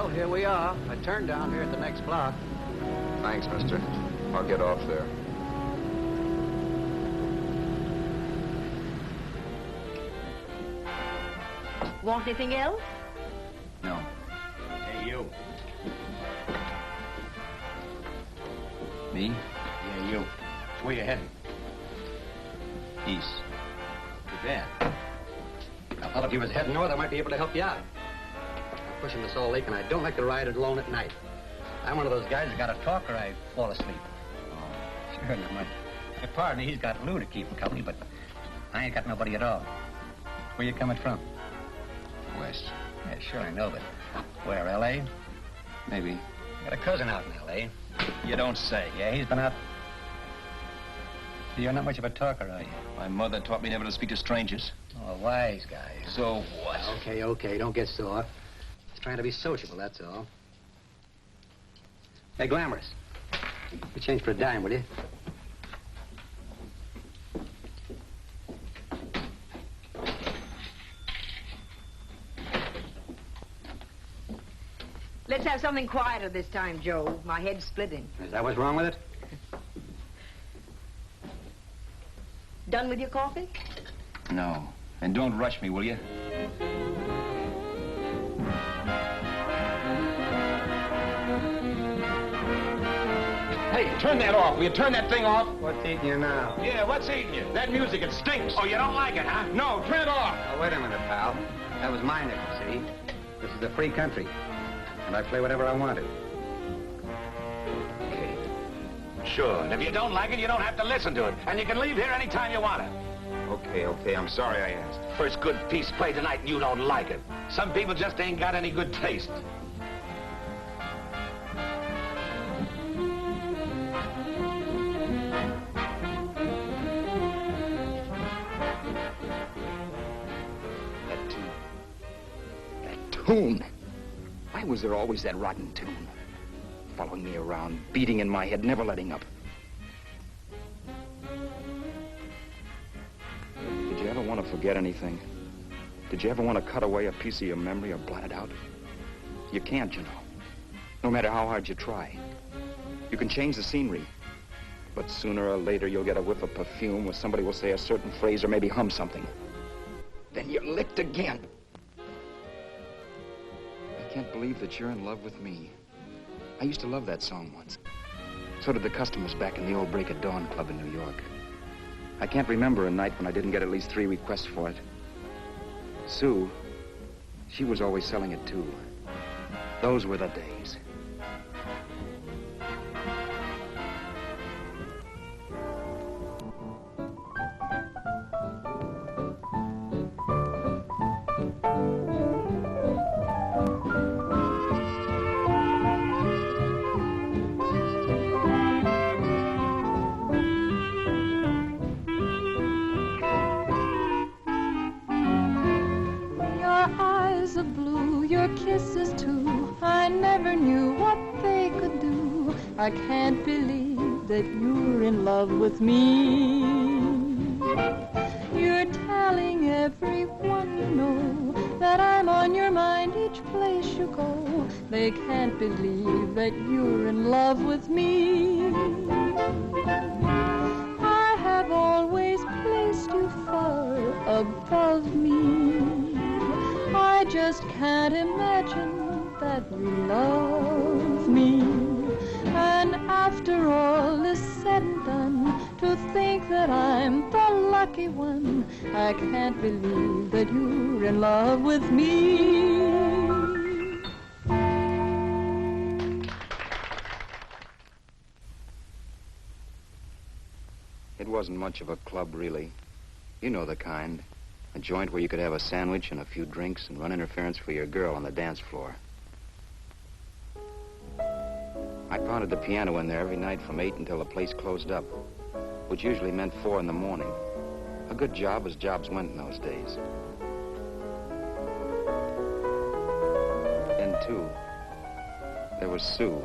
Well, here we are. I turned down here at the next block. Thanks, mister. I'll get off there. Want anything else? No. Hey, you. Me? Yeah, you. Where you heading? East. Too bad. I thought if you was heading north, I might be able to help you out. I'm pushing the Salt Lake, and I don't like to ride it alone at night. I'm one of those guys that got to talk or I fall asleep. Oh, sure, not much. My partner, he's got Lou to keep him company, but I ain't got nobody at all. Where you coming from? West. Yeah, sure, I know, but where, L.A.? Maybe. Got a cousin out in L.A. You don't say. Yeah, he's been out. You're not much of a talker, are you? My mother taught me never to speak to strangers. Oh, a wise guy. So what? Okay, don't get sore. Just trying to be sociable, that's all. Hey, Glamorous. You change for a dime, will you? Let's have something quieter this time, Joe. My head's splitting. Is that what's wrong with it? Done with your coffee? No. And don't rush me, will you? Hey, turn that off. Will you turn that thing off? What's eating you now? Yeah, what's eating you? That music, it stinks. Oh, you don't like it, huh? No, turn it off. Oh, wait a minute, pal. That was my nickel, see? This is a free country. And I play whatever I want to. Okay. Sure. And if you don't like it, you don't have to listen to it. And you can leave here anytime you want to. Okay. I'm sorry I asked. First good piece played tonight and you don't like it. Some people just ain't got any good taste. That tune. Why was there always that rotten tune? Following me around, beating in my head, never letting up. Did you ever want to forget anything? Did you ever want to cut away a piece of your memory or blot it out? You can't, you know. No matter how hard you try. You can change the scenery, but sooner or later you'll get a whiff of perfume where somebody will say a certain phrase or maybe hum something. Then you're licked again. I can't believe that you're in love with me. I used to love that song once. So did the customers back in the old Break of Dawn club in New York. I can't remember a night when I didn't get at least 3 requests for it. Sue, she was always selling it too. Those were the days. I can't believe that you're in love with me. You're telling everyone you know that I'm on your mind each place you go. They can't believe that you're in love with me. I have always placed you far above me. I just can't imagine that you love me. And after all is said and done, to think that I'm the lucky one, I can't believe that you're in love with me. It wasn't much of a club, really. You know the kind. A joint where you could have a sandwich and a few drinks and run interference for your girl on the dance floor. I pounded the piano in there every night from 8 until the place closed up, which usually meant 4 in the morning. A good job as jobs went in those days. Then, too, there was Sue,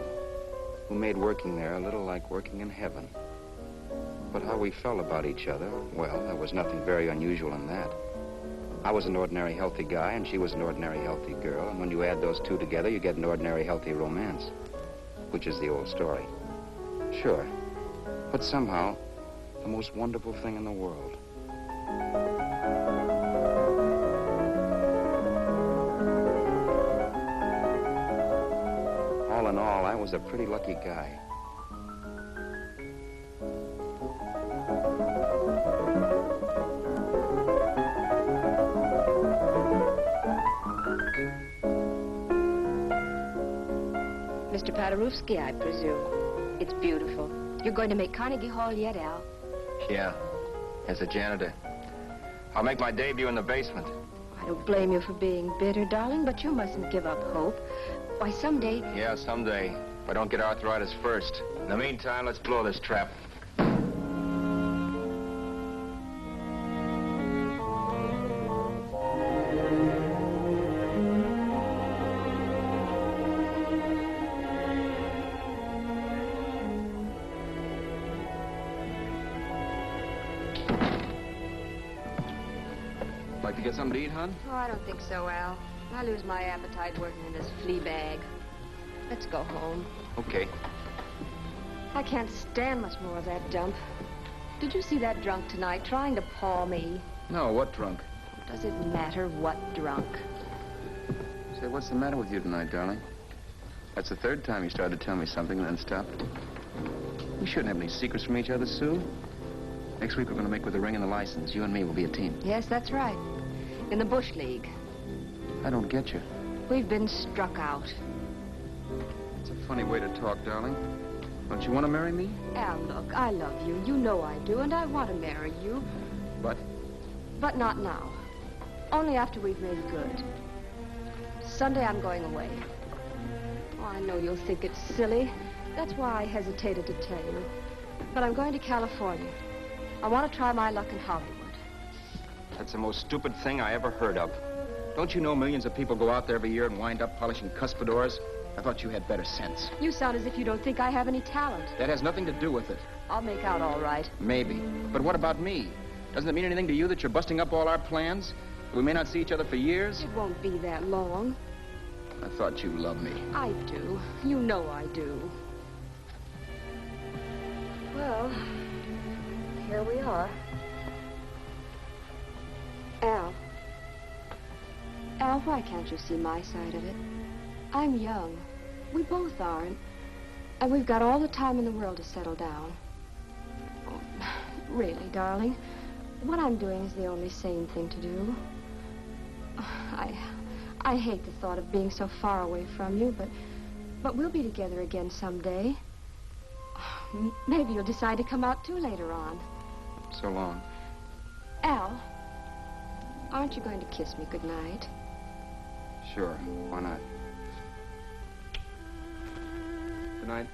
who made working there a little like working in heaven. But how we felt about each other, well, there was nothing very unusual in that. I was an ordinary healthy guy, and she was an ordinary healthy girl, and when you add those two together, you get an ordinary healthy romance, which is the old story. Sure, but somehow, the most wonderful thing in the world. All in all, I was a pretty lucky guy. Mr. Paderewski, I presume. It's beautiful. You're going to make Carnegie Hall yet, Al? Yeah, as a janitor. I'll make my debut in the basement. I don't blame you for being bitter, darling, but you mustn't give up hope. Why, someday... Yeah, someday. If I don't get arthritis first. In the meantime, let's blow this trap. Like to get something to eat, hon? Oh, I don't think so, Al. I lose my appetite working in this flea bag. Let's go home. Okay. I can't stand much more of that dump. Did you see that drunk tonight trying to paw me? No, what drunk? Does it matter what drunk? Say, what's the matter with you tonight, darling? That's the third time you started to tell me something and then stopped. We shouldn't have any secrets from each other, Sue. Next week, we're going to make with the ring and the license. You and me will be a team. Yes, that's right. In the Bush League. I don't get you. We've been struck out. It's a funny way to talk, darling. Don't you want to marry me? Al, look, I love you. You know I do, and I want to marry you. But? But not now. Only after we've made good. Sunday, I'm going away. Oh, I know you'll think it's silly. That's why I hesitated to tell you. But I'm going to California. I want to try my luck in Hollywood. That's the most stupid thing I ever heard of. Don't you know millions of people go out there every year and wind up polishing cuspidors? I thought you had better sense. You sound as if you don't think I have any talent. That has nothing to do with it. I'll make out all right. Maybe. But what about me? Doesn't it mean anything to you that you're busting up all our plans? We may not see each other for years? It won't be that long. I thought you loved me. I do. You know I do. Well, here we are. Al. Al, why can't you see my side of it? I'm young. We both are, and we've got all the time in the world to settle down. Really, darling, what I'm doing is the only sane thing to do. I hate the thought of being so far away from you, but we'll be together again someday. Maybe you'll decide to come out too later on. So long. Al, aren't you going to kiss me goodnight? Sure, why not? Good night.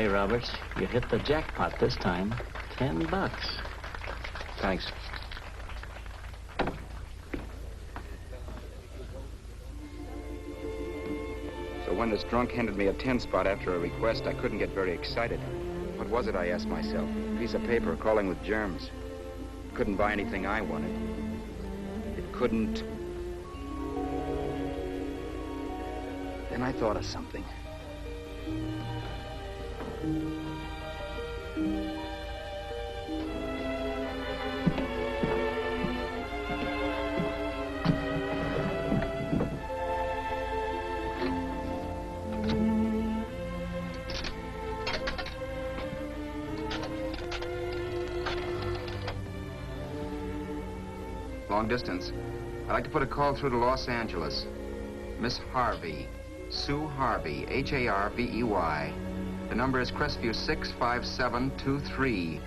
Okay, Roberts. You hit the jackpot this time. $10. Thanks. So when this drunk handed me a 10 spot after a request, I couldn't get very excited. What was it, I asked myself? A piece of paper crawling with germs. It couldn't buy anything I wanted. It couldn't... Then I thought of something. Long distance. I'd like to put a call through to Los Angeles. Miss Harvey. Sue Harvey, Harvey. The number is Crestview 65723.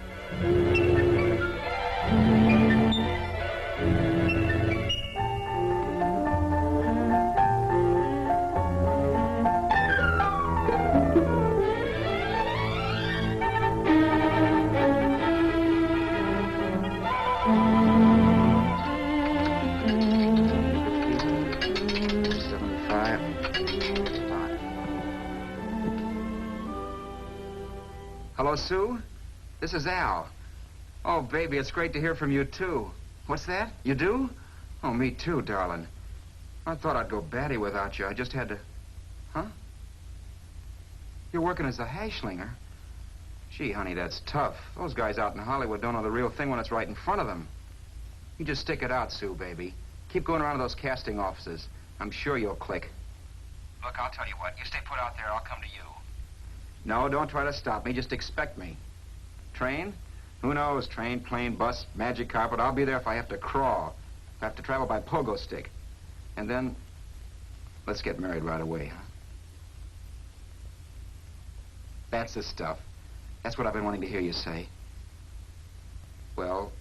Hello, Sue? This is Al. Oh, baby, it's great to hear from you, too. What's that? You do? Oh, me too, darling. I thought I'd go batty without you. I just had to... Huh? You're working as a hashlinger? Gee, honey, that's tough. Those guys out in Hollywood don't know the real thing when it's right in front of them. You just stick it out, Sue, baby. Keep going around to those casting offices. I'm sure you'll click. Look, I'll tell you what. You stay put out there, I'll come to you. No, don't try to stop me. Just expect me. Train? Who knows? Train, plane, bus, magic carpet. I'll be there if I have to crawl. If I have to travel by pogo stick. And then, let's get married right away, huh? That's the stuff. That's what I've been wanting to hear you say. Well,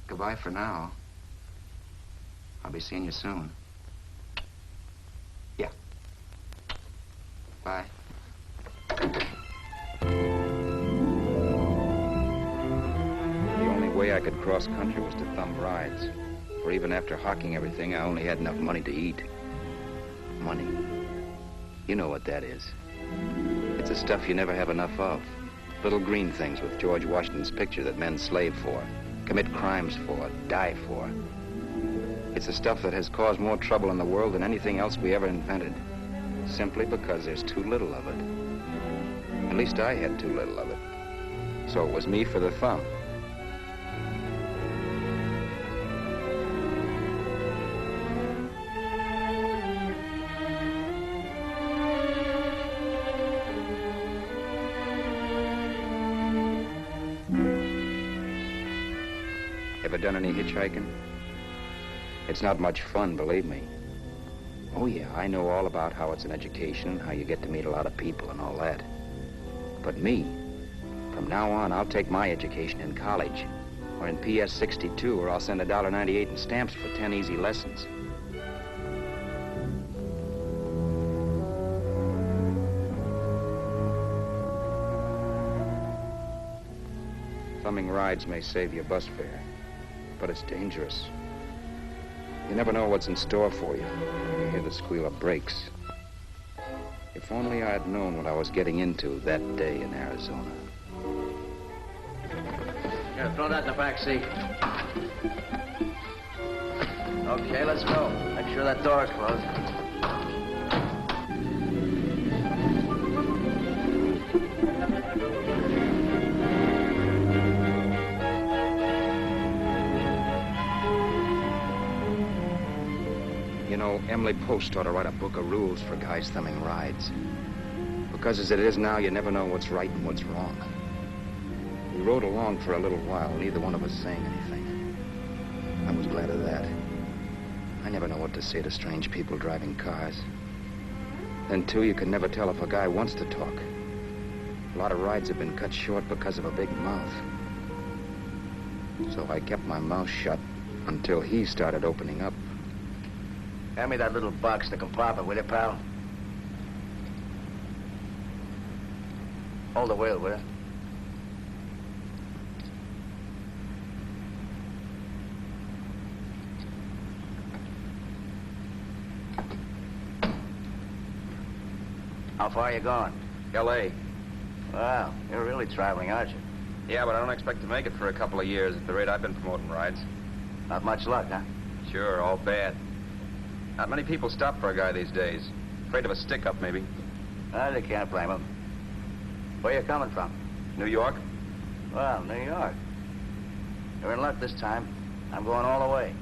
goodbye for now. I'll be seeing you soon. Yeah. Bye. The only way I could cross country was to thumb rides. For even after hawking everything, I only had enough money to eat. Money. You know what that is. It's the stuff you never have enough of. Little green things with George Washington's picture that men slave for, commit crimes for, die for. It's the stuff that has caused more trouble in the world than anything else we ever invented. Simply because there's too little of it. At least I had too little of it. So it was me for the thumb. Ever done any hitchhiking? It's not much fun, believe me. Oh, yeah, I know all about how it's an education, how you get to meet a lot of people and all that. But me, from now on, I'll take my education in college, or in PS 62, or I'll send $1.98 in stamps for 10 easy lessons. Thumbing rides may save your bus fare, but it's dangerous. You never know what's in store for you. You hear the squeal of brakes. If only I had known what I was getting into that day in Arizona. Here, throw that in the back seat. Okay, let's go. Make sure that door is closed. You know, Emily Post ought to write a book of rules for guys thumbing rides. Because as it is now, you never know what's right and what's wrong. We rode along for a little while, neither one of us saying anything. I was glad of that. I never know what to say to strange people driving cars. Then, too, you can never tell if a guy wants to talk. A lot of rides have been cut short because of a big mouth. So I kept my mouth shut until he started opening up. Hand me that little box in the compartment, will you, pal? Hold the wheel, will you? How far are you going? L.A. Wow, you're really traveling, aren't you? Yeah, but I don't expect to make it for a couple of years at the rate I've been promoting rides. Not much luck, huh? Sure, all bad. Not many people stop for a guy these days. Afraid of a stick-up, maybe. Well, you can't blame them. Where you coming from? New York? Well, New York. You're in luck this time. I'm going all the way.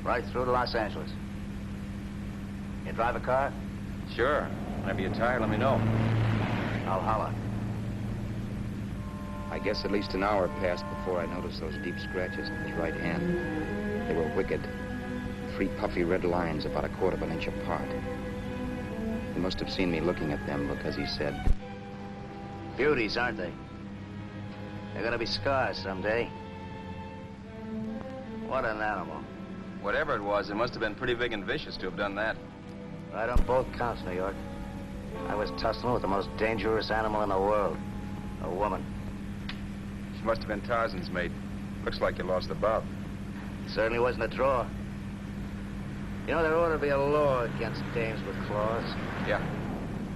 Right through to Los Angeles. You drive a car? Sure. Whenever you're tired, let me know. I'll holler. I guess at least an hour passed before I noticed those deep scratches in his right hand. They were wicked. 3 puffy red lines about 1/4 of an inch apart. He must have seen me looking at them because he said, Beauties, aren't they? They're gonna be scars someday. What an animal. Whatever it was, it must have been pretty big and vicious to have done that. Right on both counts, New York. I was tussling with the most dangerous animal in the world. A woman. She must have been Tarzan's mate. Looks like you lost the bout. Certainly wasn't a draw. You know, there ought to be a law against dames with claws. Yeah.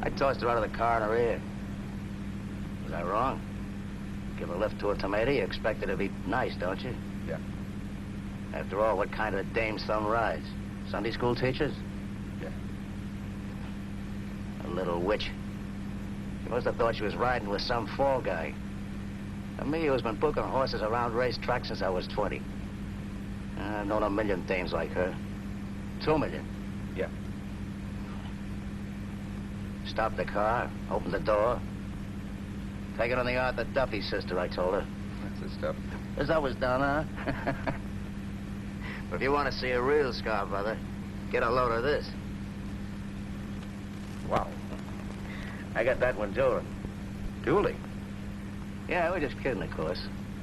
I tossed her out of the car in her ear. Was I wrong? Give a lift to a tomato, you expect her to be nice, don't you? Yeah. After all, what kind of dame's son rides? Sunday school teachers? Yeah. A little witch. She must have thought she was riding with some fall guy. And me, who's been booking horses around racetracks since I was 20. I've known a million dames like her. 2 million. Yeah. Stopped the car, opened the door. Take it on the Arthur Duffy sister, I told her. That's the stuff. As I was done, huh? But if you want to see a real scar, brother, get a load of this. Wow. I got that one dueling. Dueling? Yeah, we're just kidding, of course.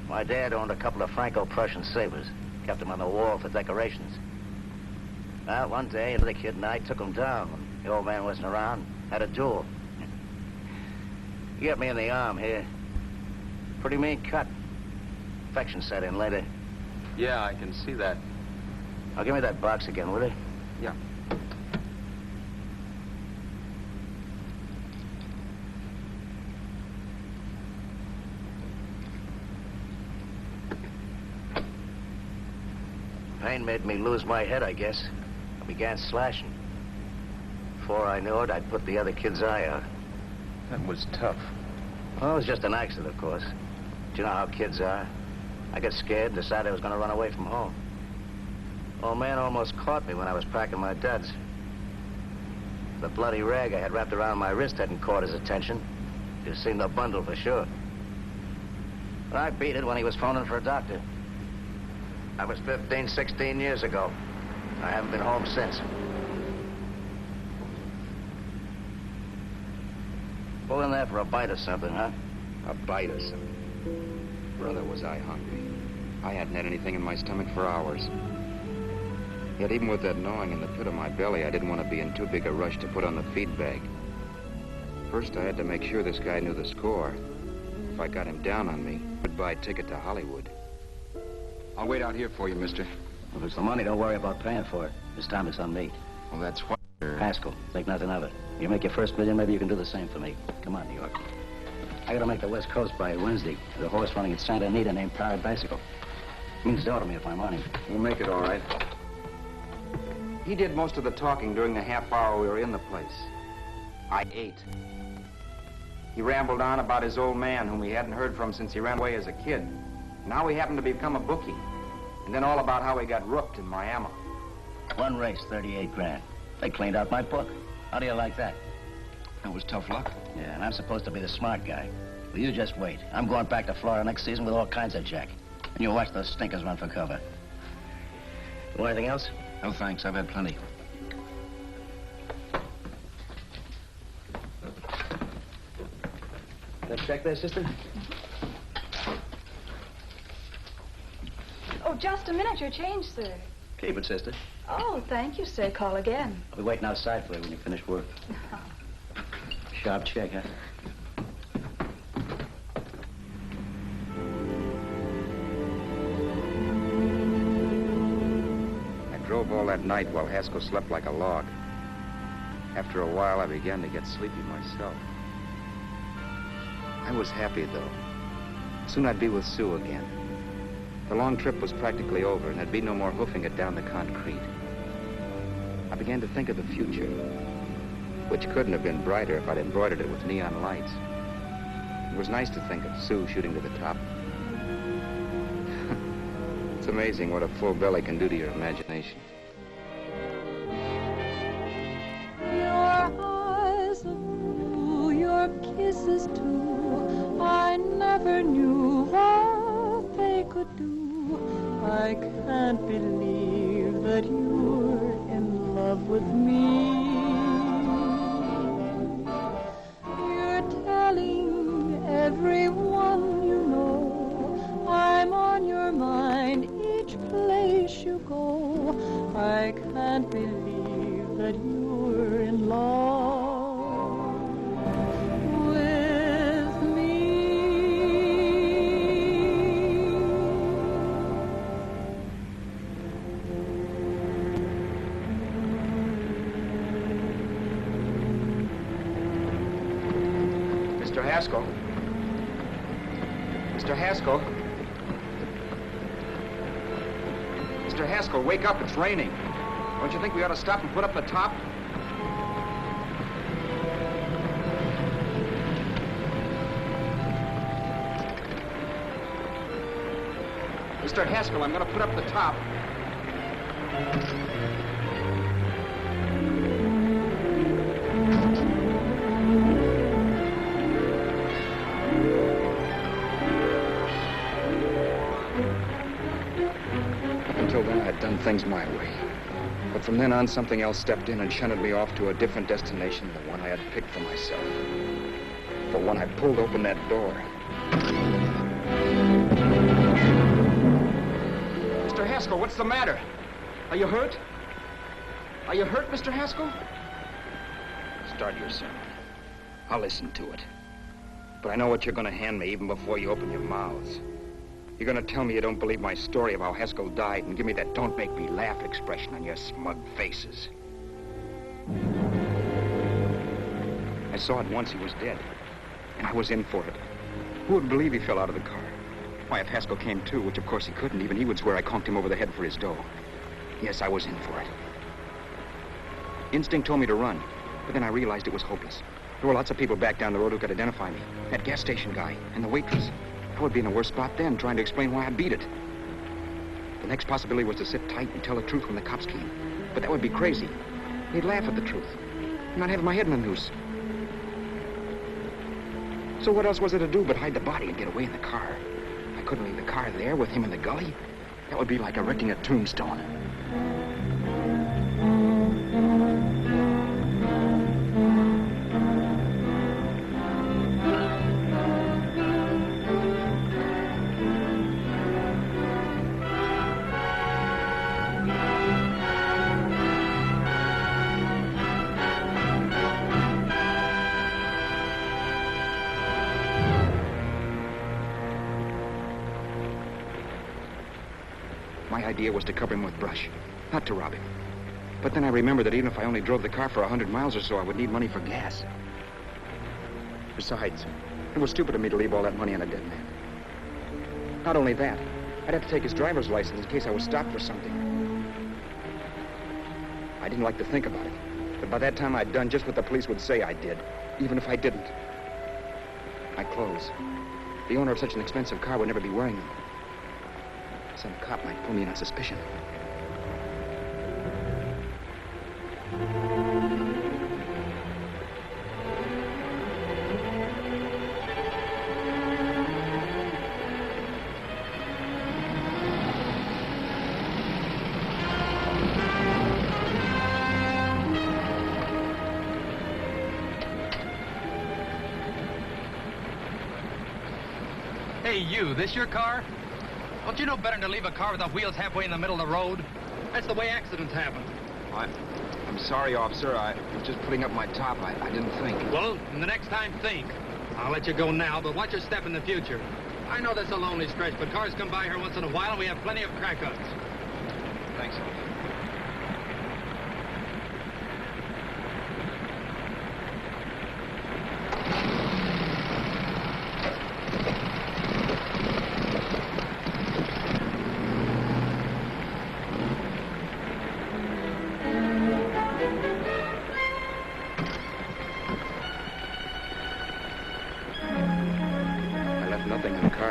My dad owned a couple of Franco-Prussian sabers. Kept them on the wall for decorations. Well, one day, the kid and I took them down when the old man wasn't around. Had a duel. He got me in the arm here. Pretty mean cut. Infection set in later. Yeah, I can see that. Now, give me that box again, will you? Yeah. Pain made me lose my head, I guess. I began slashing. Before I knew it, I'd put the other kid's eye out. That was tough. Well, it was just an accident, of course. But you know how kids are. I got scared and decided I was going to run away from home. Old man almost caught me when I was packing my duds. The bloody rag I had wrapped around my wrist hadn't caught his attention. You'd seen the bundle for sure. But I beat it when he was phoning for a doctor. That was 15, 16 years ago. I haven't been home since. Pull in there for a bite or something, huh? a bite or something. Brother, was I hungry. I hadn't had anything in my stomach for hours. Yet even with that gnawing in the pit of my belly, I didn't want to be in too big a rush to put on the feed bag. First, I had to make sure this guy knew the score. If I got him down on me, goodbye ticket to Hollywood. I'll wait out here for you, mister. If it's the money, don't worry about paying for it. This time it's on me. Well, that's what... Haskell, think nothing of it. You make your first million, maybe you can do the same for me. Come on, New York. I gotta make the West Coast by Wednesday. There's a horse running at Santa Anita named Pirate Bicycle. Means to order me if I'm on him. We'll make it all right. He did most of the talking during the half hour we were in the place. I ate. He rambled on about his old man, whom he hadn't heard from since he ran away as a kid. Now he happened to become a bookie. And then all about how he got rooked in Miami. One race, 38 grand. They cleaned out my book. How do you like that? That was tough luck. Yeah, and I'm supposed to be the smart guy. Well, you just wait. I'm going back to Florida next season with all kinds of jack. And you'll watch those stinkers run for cover. Want anything else? No, thanks. I've had plenty. That check there, sister? Oh, just a minute. Your change, sir. Keep it, sister. Oh, thank you, sir. Call again. I'll be waiting outside for you when you finish work. Sharp check, huh? drove all that night while Haskell slept like a log. After a while, I began to get sleepy myself. I was happy, though. Soon I'd be with Sue again. The long trip was practically over, and there'd be no more hoofing it down the concrete. I began to think of the future, which couldn't have been brighter if I'd embroidered it with neon lights. It was nice to think of Sue shooting to the top. It's amazing what a full belly can do to your imagination. Your eyes of blue, your kisses too, I never knew what they could do. I can't believe that you're in love with me. You're telling everyone you know I'm on your mind each place you go. I can't believe that you're in love with me. Mr. Haskell? Mr. Haskell? Mr. Haskell, wake up. It's raining. Don't you think we ought to stop and put up the top? Mr. Haskell, I'm going to put up the top. Until then, I'd done things my way. But from then on, something else stepped in and shunted me off to a different destination, the one I had picked for myself. For when I pulled open that door... Mr. Haskell, what's the matter? Are you hurt? Are you hurt, Mr. Haskell? Start your sermon. I'll listen to it. But I know what you're going to hand me even before you open your mouths. You're going to tell me you don't believe my story of how Haskell died and give me that don't make me laugh expression on your smug faces. I saw at once he was dead, and I was in for it. Who would believe he fell out of the car? Why, if Haskell came too, which of course he couldn't, even he would swear I conked him over the head for his dough. Yes, I was in for it. Instinct told me to run, but then I realized it was hopeless. There were lots of people back down the road who could identify me. That gas station guy and the waitress. I would be in a worse spot then, trying to explain why I beat it. The next possibility was to sit tight and tell the truth when the cops came. But that would be crazy. They'd laugh at the truth. I'm not having my head in a noose. So what else was there to do but hide the body and get away in the car? I couldn't leave the car there with him in the gully. That would be like erecting a tombstone. My idea was to cover him with brush, not to rob him. But then I remembered that even if I only drove the car for 100 miles or so, I would need money for gas. Besides, it was stupid of me to leave all that money on a dead man. Not only that, I'd have to take his driver's license in case I was stopped for something. I didn't like to think about it, but by that time I'd done just what the police would say I did, even if I didn't. My clothes. The owner of such an expensive car would never be wearing them. Some cop might pull me in on suspicion. Hey, you, this your car? Don't you know better than to leave a car with the wheels halfway in the middle of the road? That's the way accidents happen. I'm sorry, officer. I was just putting up my top. I didn't think. Well, the next time, think. I'll let you go now, but watch your step in the future. I know this is a lonely stretch, but cars come by here once in a while, and we have plenty of crack-ups. Thanks, officer.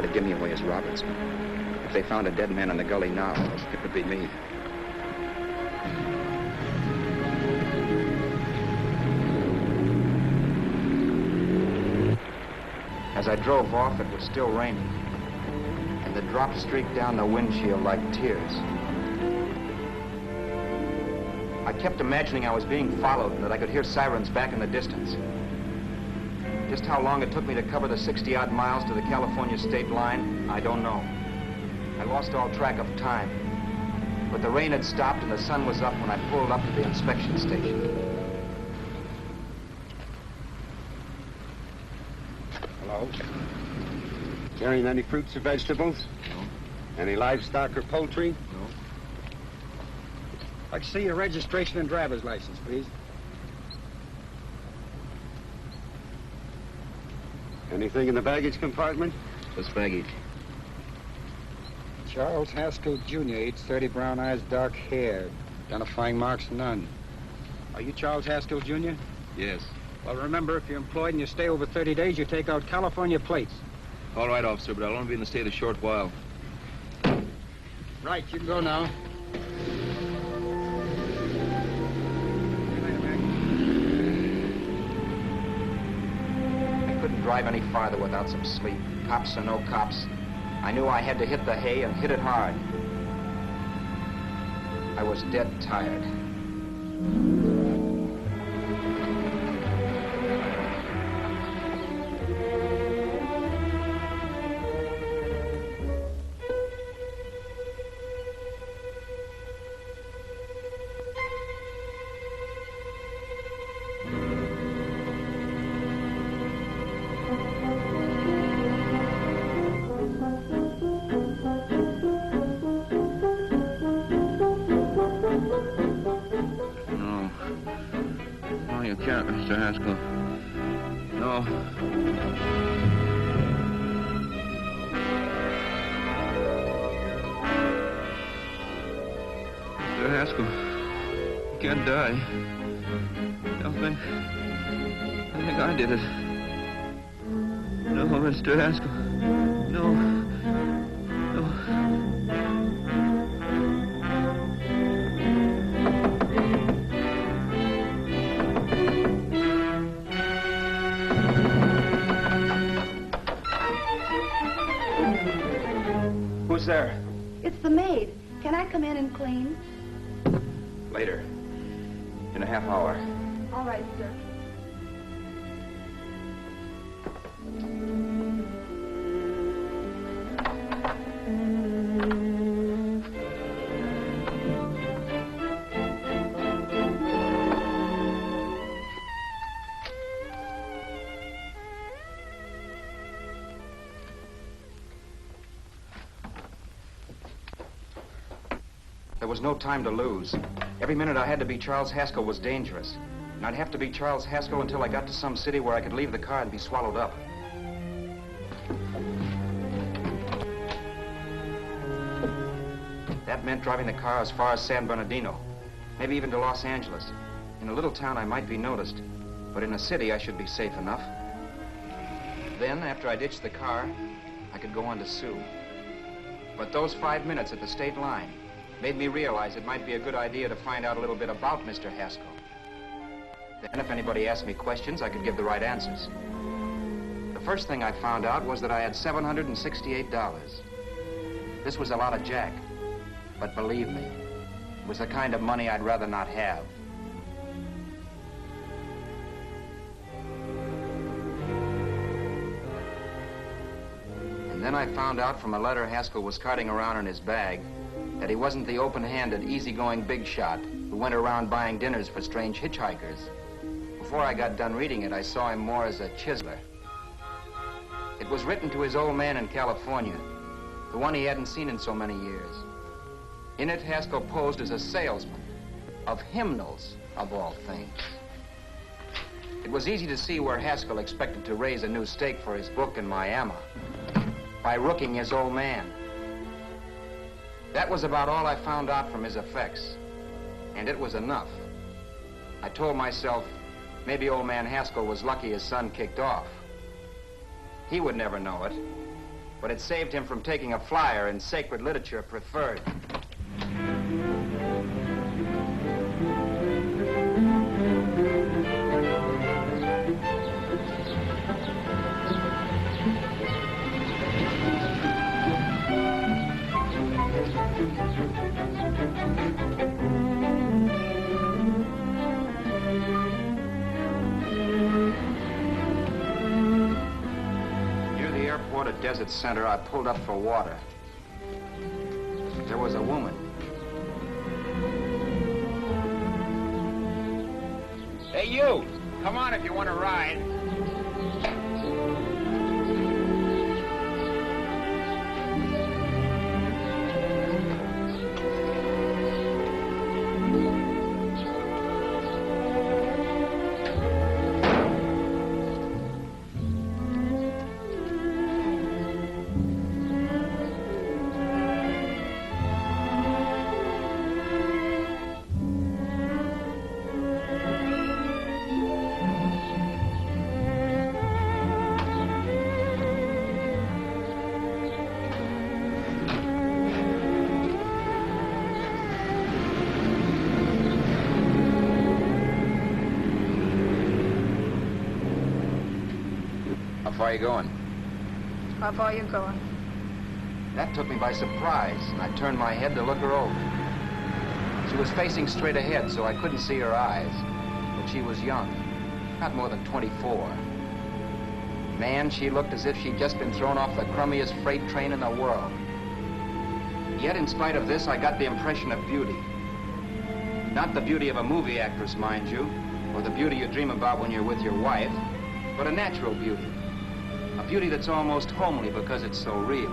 car to give me away as Roberts. If they found a dead man in the gully now, it would be me. As I drove off, it was still raining, and the drops streaked down the windshield like tears. I kept imagining I was being followed and that I could hear sirens back in the distance. Just how long it took me to cover the 60-odd miles to the California state line, I don't know. I lost all track of time. But the rain had stopped and the sun was up when I pulled up to the inspection station. Hello? Carrying any fruits or vegetables? No. Any livestock or poultry? No. I'd like to see your registration and driver's license, please. Anything in the baggage compartment? Just baggage. Charles Haskell, Jr., age 30, brown eyes, dark hair. Identifying marks, none. Are you Charles Haskell, Jr.? Yes. Well, remember, if you're employed and you stay over 30 days, you take out California plates. All right, officer, but I'll only be in the state a short while. Right, you can go now. I couldn't drive any farther without some sleep. Cops or no cops, I knew I had to hit the hay and hit it hard. I was dead tired. Mr. Haskell. No. Mr. Haskell, you can't die. I think I did it. No, Mr. Haskell. No. No. Who's there? It's the maid. Can I come in and clean? Later. In a half hour. All right, sir. There was no time to lose. Every minute I had to be Charles Haskell was dangerous. And I'd have to be Charles Haskell until I got to some city where I could leave the car and be swallowed up. That meant driving the car as far as San Bernardino, maybe even to Los Angeles. In a little town, I might be noticed, but in a city, I should be safe enough. Then, after I ditched the car, I could go on to Sue. But those 5 minutes at the state line made me realize it might be a good idea to find out a little bit about Mr. Haskell. Then if anybody asked me questions, I could give the right answers. The first thing I found out was that I had $768. This was a lot of jack, but believe me, it was the kind of money I'd rather not have. And then I found out from a letter Haskell was carting around in his bag that he wasn't the open-handed, easygoing big shot who went around buying dinners for strange hitchhikers. Before I got done reading it, I saw him more as a chiseler. It was written to his old man in California, the one he hadn't seen in so many years. In it, Haskell posed as a salesman of hymnals, of all things. It was easy to see where Haskell expected to raise a new stake for his book in Miami by rooking his old man. That was about all I found out from his effects, and it was enough. I told myself, maybe old man Haskell was lucky his son kicked off. He would never know it, but it saved him from taking a flyer in sacred literature preferred. At Desert Center, I pulled up for water. There was a woman. Hey, you! Come on if you want to ride. How far are you going? How far are you going? That took me by surprise, and I turned my head to look her over. She was facing straight ahead, so I couldn't see her eyes. But she was young, not more than 24. Man, she looked as if she'd just been thrown off the crummiest freight train in the world. Yet, in spite of this, I got the impression of beauty. Not the beauty of a movie actress, mind you, or the beauty you dream about when you're with your wife, but a natural beauty. A beauty that's almost homely because it's so real.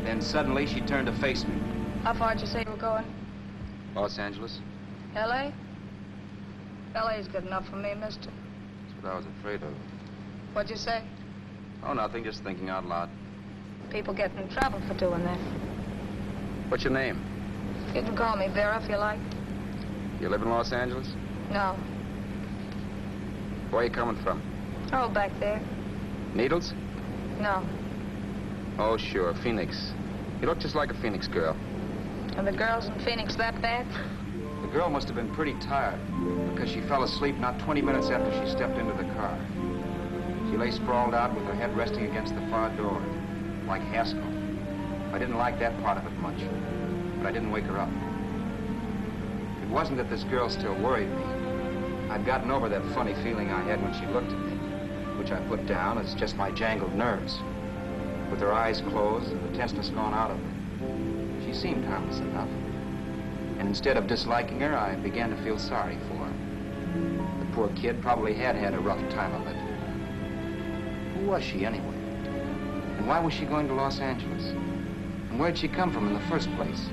Then suddenly she turned to face me. How far did you say you were going? Los Angeles? L.A.? L.A.'s good enough for me, mister. That's what I was afraid of. What'd you say? Oh, nothing, just thinking out loud. People get in trouble for doing that. What's your name? You can call me Vera if you like. You live in Los Angeles? No. Where are you coming from? Oh, back there. Needles? No. Oh, sure, Phoenix. You look just like a Phoenix girl. Are the girls in Phoenix that bad? The girl must have been pretty tired, because she fell asleep not 20 minutes after she stepped into the car. She lay sprawled out with her head resting against the far door, like Haskell. I didn't like that part of it much, but I didn't wake her up. It wasn't that this girl still worried me. I'd gotten over that funny feeling I had when she looked at me, which I put down as just my jangled nerves. With her eyes closed and the tenseness gone out of her, she seemed harmless enough. And instead of disliking her, I began to feel sorry for her. The poor kid probably had had a rough time of it. Who was she anyway? And why was she going to Los Angeles? And where'd she come from in the first place?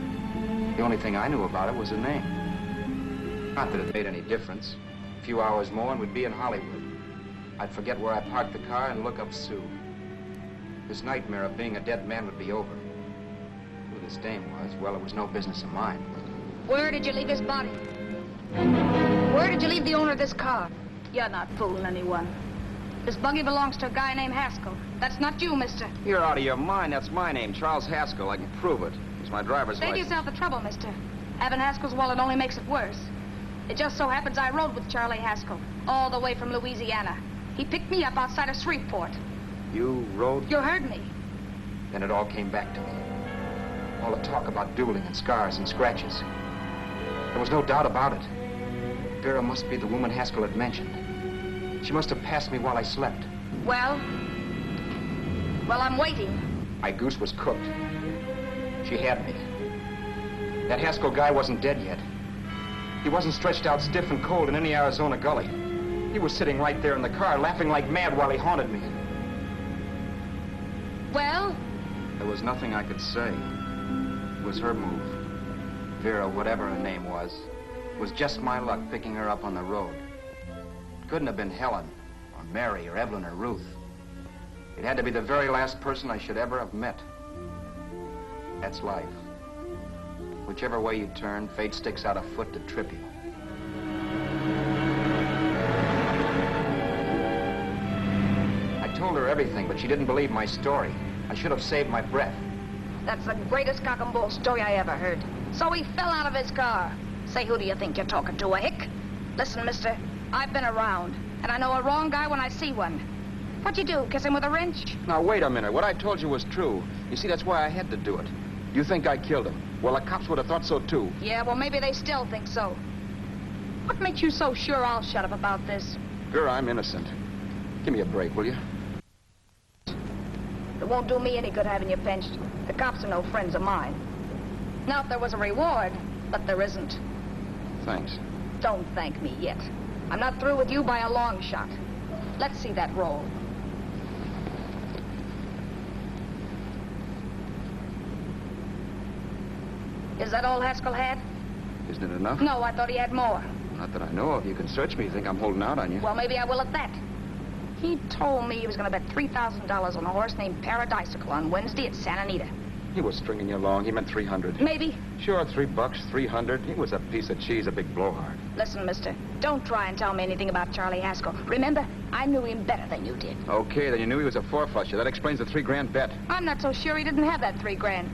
The only thing I knew about her was her name. Not that it made any difference. A few hours more and we'd be in Hollywood. I'd forget where I parked the car and look up Sue. This nightmare of being a dead man would be over. Who this dame was, well, it was no business of mine. Where did you leave his body? Where did you leave the owner of this car? You're not fooling anyone. This buggy belongs to a guy named Haskell. That's not you, mister. You're out of your mind. That's my name, Charles Haskell. I can prove it. It's my driver's Save license. yourself the trouble, mister. Having Haskell's wallet only makes it worse. It just so happens I rode with Charlie Haskell, all the way from Louisiana. He picked me up outside of Shreveport. You rode? You heard me. Then it all came back to me. All the talk about dueling and scars and scratches. There was no doubt about it. Vera must be the woman Haskell had mentioned. She must have passed me while I slept. Well, I'm waiting. My goose was cooked. She had me. That Haskell guy wasn't dead yet. He wasn't stretched out stiff and cold in any Arizona gully. He was sitting right there in the car, laughing like mad while he haunted me. Well? There was nothing I could say. It was her move. Vera, whatever her name was just my luck picking her up on the road. It couldn't have been Helen, or Mary, or Evelyn, or Ruth. It had to be the very last person I should ever have met. That's life. Whichever way you turn, fate sticks out a foot to trip you. I told her her everything, but she didn't believe my story. I should have saved my breath. That's the greatest cock and bull story I ever heard. So he fell out of his car. Say, who do you think you're talking to, a hick? Listen, mister, I've been around, and I know a wrong guy when I see one. What'd you do, kiss him with a wrench? Now, wait a minute. What I told you was true. You see, that's why I had to do it. You think I killed him. Well, the cops would have thought so, too. Yeah, well, maybe they still think so. What makes you so sure I'll shut up about this? Vera, I'm innocent. Give me a break, will you? It won't do me any good having you pinched. The cops are no friends of mine. Now, if there was a reward, but there isn't. Thanks. Don't thank me yet. I'm not through with you by a long shot. Let's see that roll. Is that all Haskell had? Isn't it enough? No, I thought he had more. Not that I know of. You can search me. You think I'm holding out on you? Well, maybe I will at that. He told me he was going to bet $3,000 on a horse named Paradisical on Wednesday at Santa Anita. He was stringing you along. He meant 300. Maybe. Sure, $3, 300. He was a piece of cheese, a big blowhard. Listen, mister, don't try and tell me anything about Charlie Haskell. Remember, I knew him better than you did. Okay, then you knew he was a four-flusher. That explains the $3,000 bet. I'm not so sure he didn't have that $3,000.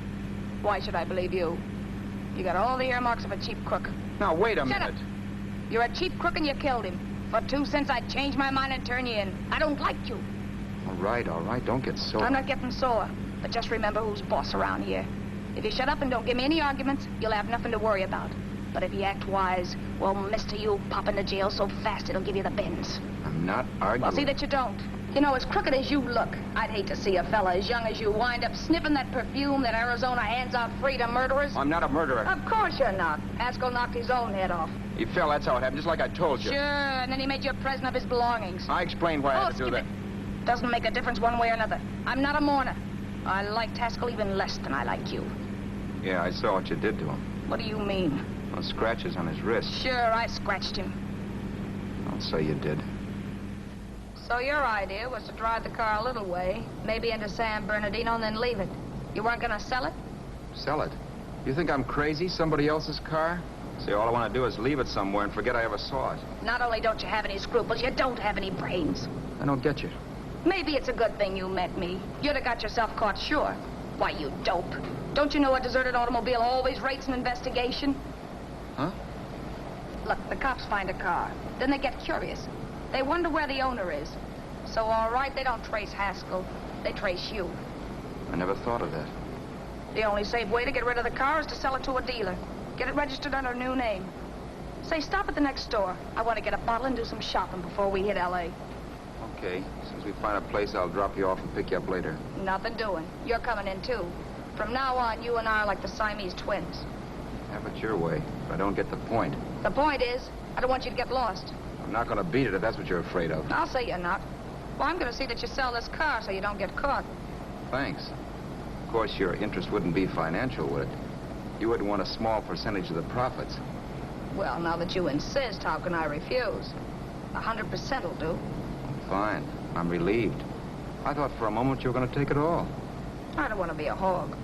Why should I believe you? You got all the earmarks of a cheap crook. Now, wait a minute. minute. You're a cheap crook and you killed him. For 2 cents, I'd change my mind and turn you in. I don't like you. All right. Don't get sore. I'm not getting sore. But just remember who's boss around here. If you shut up and don't give me any arguments, you'll have nothing to worry about. But if you act wise, well, mister, you'll pop into jail so fast it'll give you the bends. I'm not arguing. Well, see that you don't. You know, as crooked as you look, I'd hate to see a fella as young as you wind up sniffing that perfume that Arizona hands out free to murderers. I'm not a murderer. Of course you're not. Haskell knocked his own head off. He fell, that's how it happened, just like I told you. Sure, and then he made you a present of his belongings. I explained why I had to do that. Doesn't make a difference one way or another. I'm not a mourner. I liked Haskell even less than I like you. Yeah, I saw what you did to him. What do you mean? Well, scratches on his wrist. Sure, I scratched him. I'll say you did. So your idea was to drive the car a little way, maybe into San Bernardino, and then leave it. You weren't going to sell it? Sell it? You think I'm crazy? Somebody else's car? See, all I want to do is leave it somewhere and forget I ever saw it. Not only don't you have any scruples, you don't have any brains. I don't get you. Maybe it's a good thing you met me. You'd have got yourself caught, sure. Why, you dope. Don't you know a deserted automobile always rates an investigation? Huh? Look, the cops find a car. Then they get curious. They wonder where the owner is. So, all right, they don't trace Haskell. They trace you. I never thought of that. The only safe way to get rid of the car is to sell it to a dealer. Get it registered under a new name. Say, stop at the next store. I want to get a bottle and do some shopping before we hit L.A. Okay. As soon as we find a place, I'll drop you off and pick you up later. Nothing doing. You're coming in, too. From now on, you and I are like the Siamese twins. Have it your way, but I don't get the point. The point is, I don't want you to get lost. I'm not going to beat it if that's what you're afraid of. I'll say you're not. Well, I'm going to see that you sell this car so you don't get caught. Thanks. Of course, your interest wouldn't be financial, would it? You would want a small percentage of the profits. Well, now that you insist, how can I refuse? 100% will do. Fine. I'm relieved. I thought for a moment you were going to take it all. I don't want to be a hog.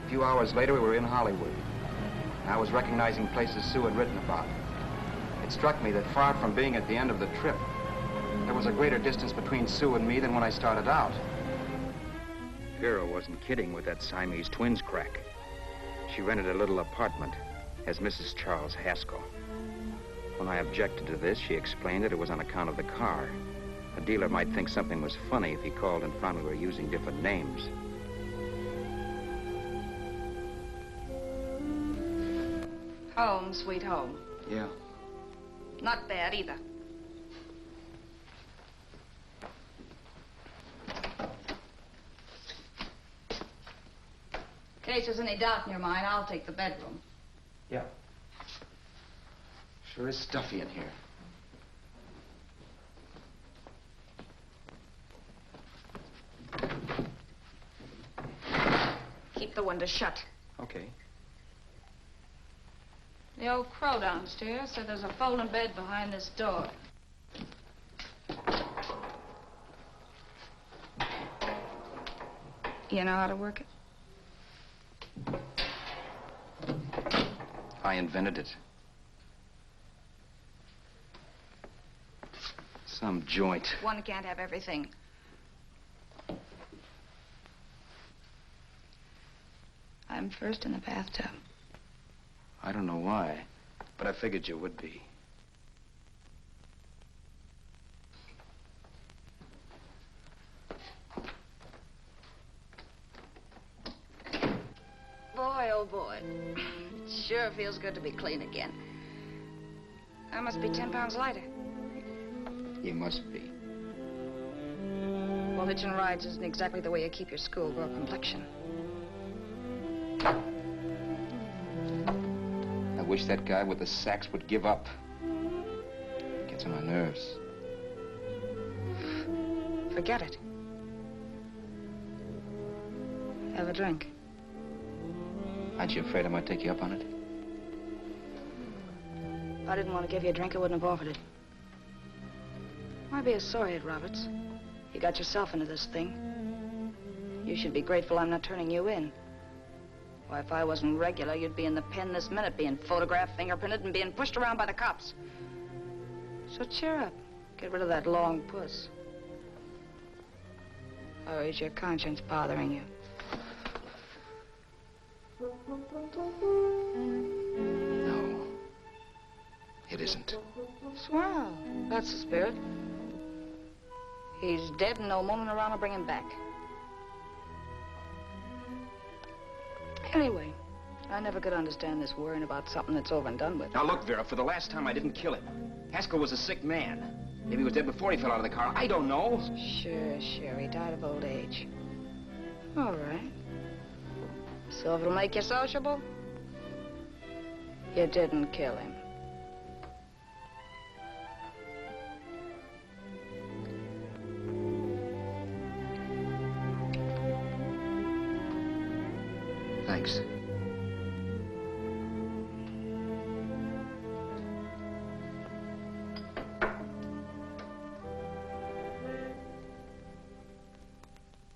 A few hours later, we were in Hollywood. I was recognizing places Sue had written about. It struck me that far from being at the end of the trip, there was a greater distance between Sue and me than when I started out. Vera wasn't kidding with that Siamese twins crack. She rented a little apartment as Mrs. Charles Haskell. When I objected to this, she explained that it was on account of the car. A dealer might think something was funny if he called and found we were using different names. Home, sweet home. Yeah. Not bad, either. In case there's any doubt in your mind, I'll take the bedroom. Yeah. Sure is stuffy in here. Keep the window shut. Okay. The old crow downstairs said there's a folding bed behind this door. You know how to work it? I invented it. Some joint. One can't have everything. I'm first in the bathtub. I don't know why, but I figured you would be. Boy, oh boy. It sure feels good to be clean again. I must be 10 pounds lighter. You must be. Well, hitching rides isn't exactly the way you keep your schoolgirl complexion. I wish that guy with the sacks would give up. Gets on my nerves. Forget it. Have a drink. Aren't you afraid I might take you up on it? If I didn't want to give you a drink, I wouldn't have offered it. Why be a sorehead, Roberts? You got yourself into this thing. You should be grateful I'm not turning you in. Why, if I wasn't regular, you'd be in the pen this minute, being photographed, fingerprinted, and being pushed around by the cops. So cheer up. Get rid of that long puss. Or is your conscience bothering you? No. It isn't. Swell. That's the spirit. He's dead and no moaning around will bring him back. Anyway, I never could understand this worrying about something that's over and done with. Now look, Vera, for the last time I didn't kill him. Haskell was a sick man. Maybe he was dead before he fell out of the car. I don't know. Sure. He died of old age. All right. So if it'll make you sociable, you didn't kill him. Thanks.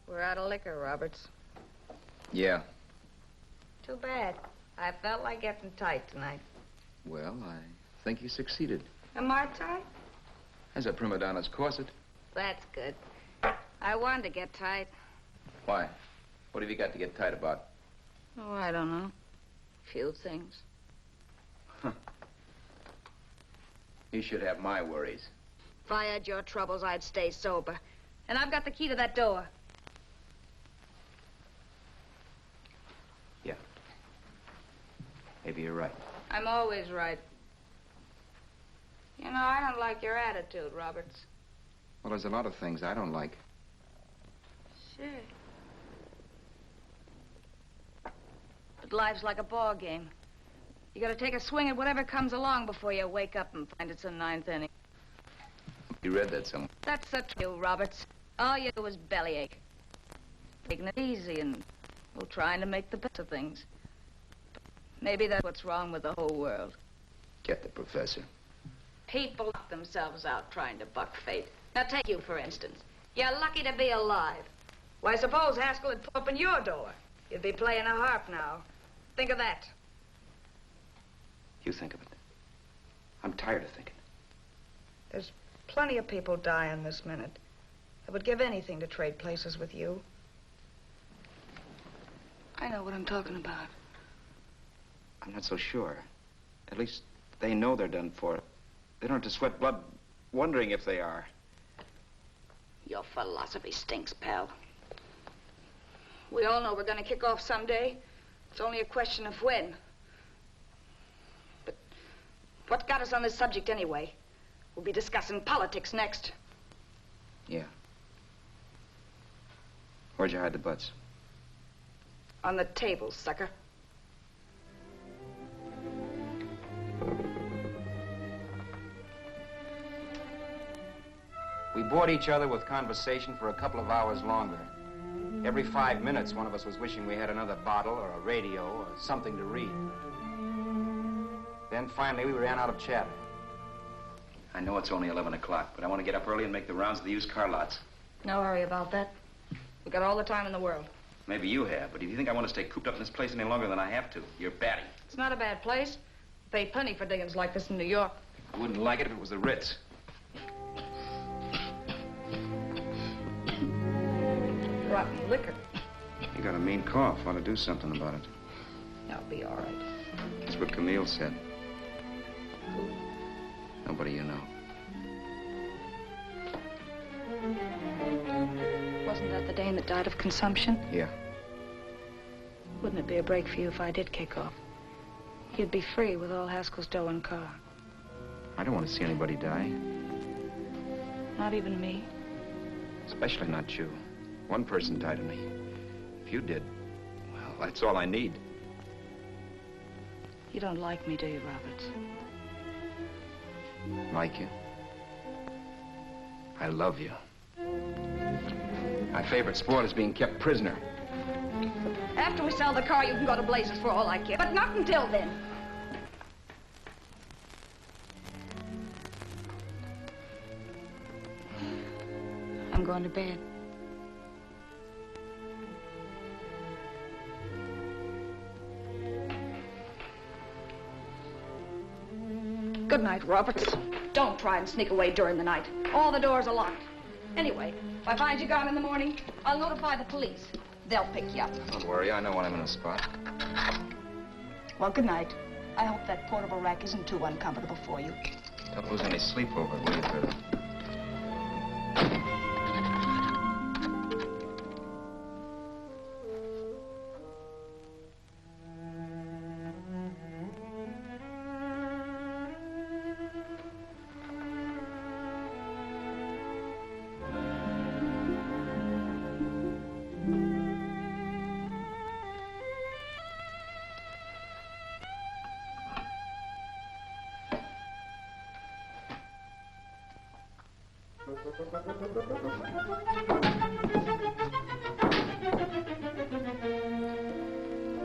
We're out of liquor, Roberts. Yeah. Too bad. I felt like getting tight tonight. Well, I think you succeeded. Am I tight? As a prima donna's corset. That's good. I wanted to get tight. Why? What have you got to get tight about? Oh, I don't know. Few things. You should have my worries. If I had your troubles, I'd stay sober. And I've got the key to that door. Yeah. Maybe you're right. I'm always right. You know, I don't like your attitude, Roberts. Well, there's a lot of things I don't like. Sure. But life's like a ball game. You gotta take a swing at whatever comes along before you wake up and find it's the ninth inning. You read that somewhere. That's the truth, Roberts. All you do is bellyache. Taking it easy and, well, trying to make the best of things. Maybe that's what's wrong with the whole world. Get the professor. People knock themselves out trying to buck fate. Now, take you, for instance. You're lucky to be alive. Why, suppose Haskell had put up in your door. You'd be playing a harp now. Think of that. You think of it. I'm tired of thinking. There's plenty of people dying this minute. I would give anything to trade places with you. I know what I'm talking about. I'm not so sure. At least they know they're done for. They don't have to sweat blood wondering if they are. Your philosophy stinks, pal. We all know we're gonna kick off someday. It's only a question of when. But what got us on this subject anyway? We'll be discussing politics next. Yeah. Where'd you hide the butts? On the table, sucker. We bored each other with conversation for a couple of hours longer. Every 5 minutes, one of us was wishing we had another bottle or a radio or something to read. Then finally, we ran out of chatter. I know it's only 11 o'clock, but I want to get up early and make the rounds of the used car lots. No hurry about that. We got all the time in the world. Maybe you have, but if you think I want to stay cooped up in this place any longer than I have to, you're batty. It's not a bad place. Pay plenty for diggings like this in New York. I wouldn't like it if it was the Ritz. Rotten liquor. You got a mean cough. Ought to do something about it. I'll be all right. That's what Camille said. Who? Nobody you know. Wasn't that the dame that died of consumption? Yeah. Wouldn't it be a break for you if I did kick off? You'd be free with all Haskell's dough and car. I don't want to see anybody die. Not even me. Especially not you. One person died of me. If you did, well, that's all I need. You don't like me, do you, Roberts? Like you? I love you. My favorite sport is being kept prisoner. After we sell the car, you can go to blazes for all I care. But not until then. I'm going to bed. Good night, Roberts. Don't try and sneak away during the night. All the doors are locked. Anyway, if I find you gone in the morning, I'll notify the police. They'll pick you up. Don't worry, I know when I'm in a spot. Well, good night. I hope that portable rack isn't too uncomfortable for you. Don't lose any sleep over it, will you, Vera?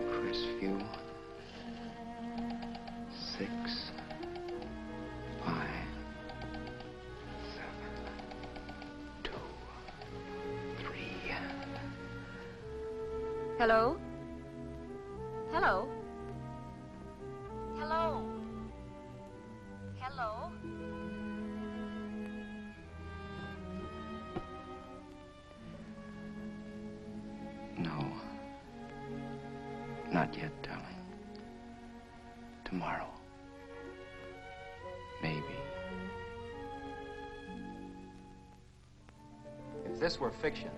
Crestview. 6, 5, 7, 2, 3. Hello? Hello? Hello? Hello? No. Not yet, darling. Tomorrow. Maybe. If this were fiction,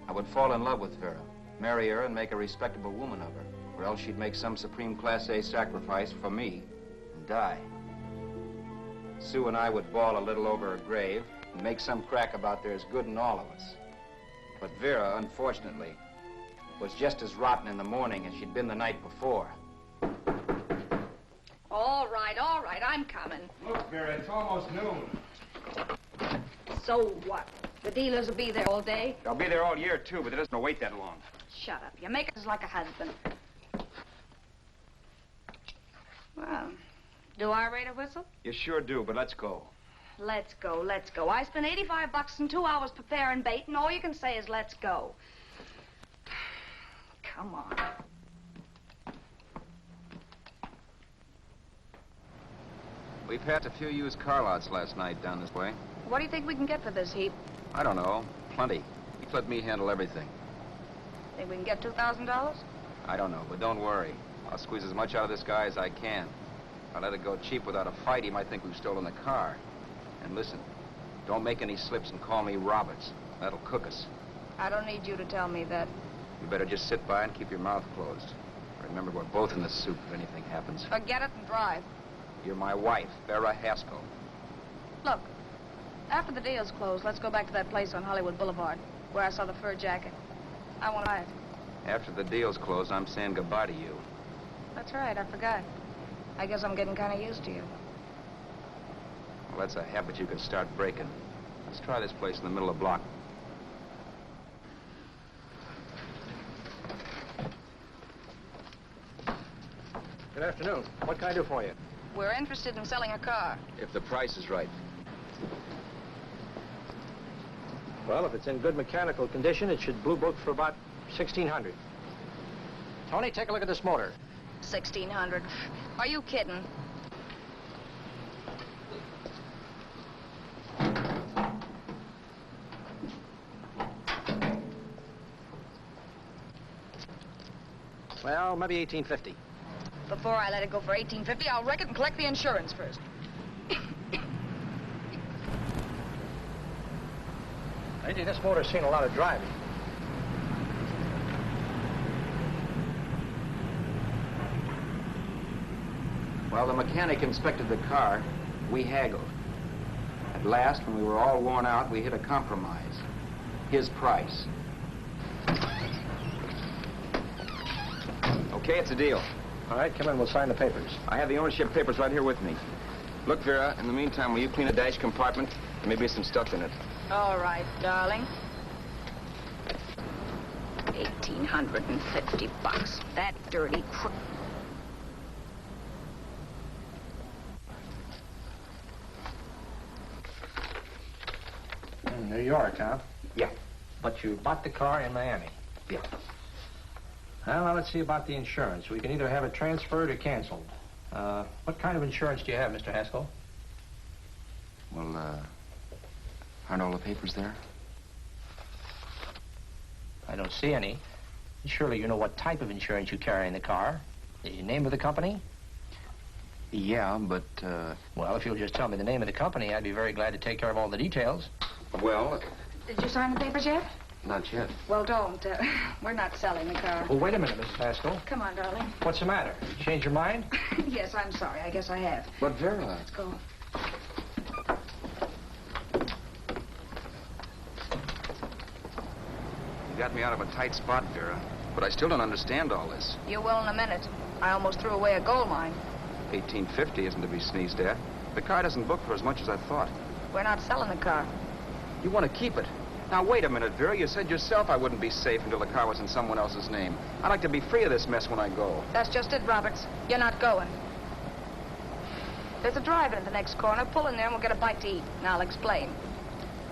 I would fall in love with Vera, marry her and make a respectable woman of her, or else she'd make some supreme Class A sacrifice for me and die. Sue and I would bawl a little over her grave and make some crack about there's good in all of us. But Vera, unfortunately, was just as rotten in the morning as she'd been the night before. All right, I'm coming. Look, Vera, it's almost noon. So what? The dealers will be there all day? They'll be there all year, too, but it doesn't wait that long. Shut up. You make us like a husband. Well, do I rate a whistle? You sure do, but let's go. Let's go, let's go. I spent $85 and 2 hours preparing bait, and all you can say is let's go. Come on. We passed a few used car lots last night down this way. What do you think we can get for this heap? I don't know. Plenty. You let me handle everything. Think we can get $2,000? I don't know, but don't worry. I'll squeeze as much out of this guy as I can. If I let it go cheap without a fight, he might think we've stolen the car. And listen, don't make any slips and call me Roberts. That'll cook us. I don't need you to tell me that. You better just sit by and keep your mouth closed. Remember, we're both in the soup if anything happens. Forget it and drive. You're my wife, Vera Haskell. Look, after the deal's closed, let's go back to that place on Hollywood Boulevard, where I saw the fur jacket. I want to buy it. After the deal's closed, I'm saying goodbye to you. That's right, I forgot. I guess I'm getting kind of used to you. Well, that's a habit you could start breaking. Let's try this place in the middle of the block. Good afternoon. What can I do for you? We're interested in selling a car. If the price is right. Well, if it's in good mechanical condition, it should blue book for about $1,600. Tony, take a look at this motor. $1,600. Are you kidding? Well, maybe 1850. Before I let it go for 1850, I'll wreck it and collect the insurance first. Lately, this motor's seen a lot of driving. While the mechanic inspected the car, we haggled. At last, when we were all worn out, we hit a compromise. His price. Okay, it's a deal. All right, come in, we'll sign the papers. I have the ownership papers right here with me. Look, Vera, in the meantime, will you clean the dash compartment? There may be some stuff in it. All right, darling. $1,850. That dirty crook. In New York, huh? Yeah. But you bought the car in Miami? Yeah. Well, now let's see about the insurance. We can either have it transferred or canceled. What kind of insurance do you have, Mr. Haskell? Well, aren't all the papers there? I don't see any. Surely you know what type of insurance you carry in the car. The name of the company? Yeah, but, Well, if you'll just tell me the name of the company, I'd be very glad to take care of all the details. Well, Did you sign the papers yet? not yet. Well, don't. We're not selling the car. Oh, wait a minute, Mrs. Haskell. Come on, darling. What's the matter? Change your mind? Yes, I'm sorry. I guess I have. But, Vera... Let's go. You got me out of a tight spot, Vera. But I still don't understand all this. You will in a minute. I almost threw away a gold mine. 1850 isn't to be sneezed at. The car doesn't book for as much as I thought. We're not selling the car. You want to keep it. Now, wait a minute, Vera. You said yourself I wouldn't be safe until the car was in someone else's name. I'd like to be free of this mess when I go. That's just it, Roberts. You're not going. There's a drive-in at the next corner. Pull in there and we'll get a bite to eat. And I'll explain.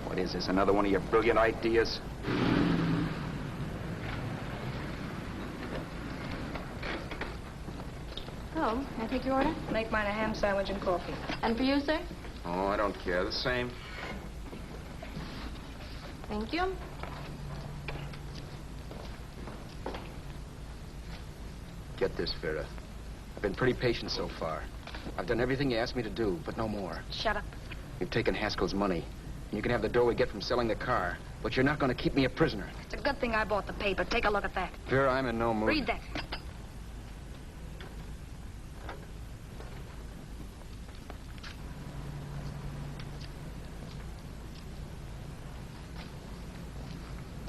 What is this, another one of your brilliant ideas? Oh, can I take your order? Make mine a ham sandwich and coffee. And for you, sir? Oh, I don't care. The same. Thank you. Get this, Vera. I've been pretty patient so far. I've done everything you asked me to do, but no more. Shut up. You've taken Haskell's money. And you can have the dough we get from selling the car. But you're not going to keep me a prisoner. It's a good thing I bought the paper. Take a look at that. Vera, I'm in no mood. Read that.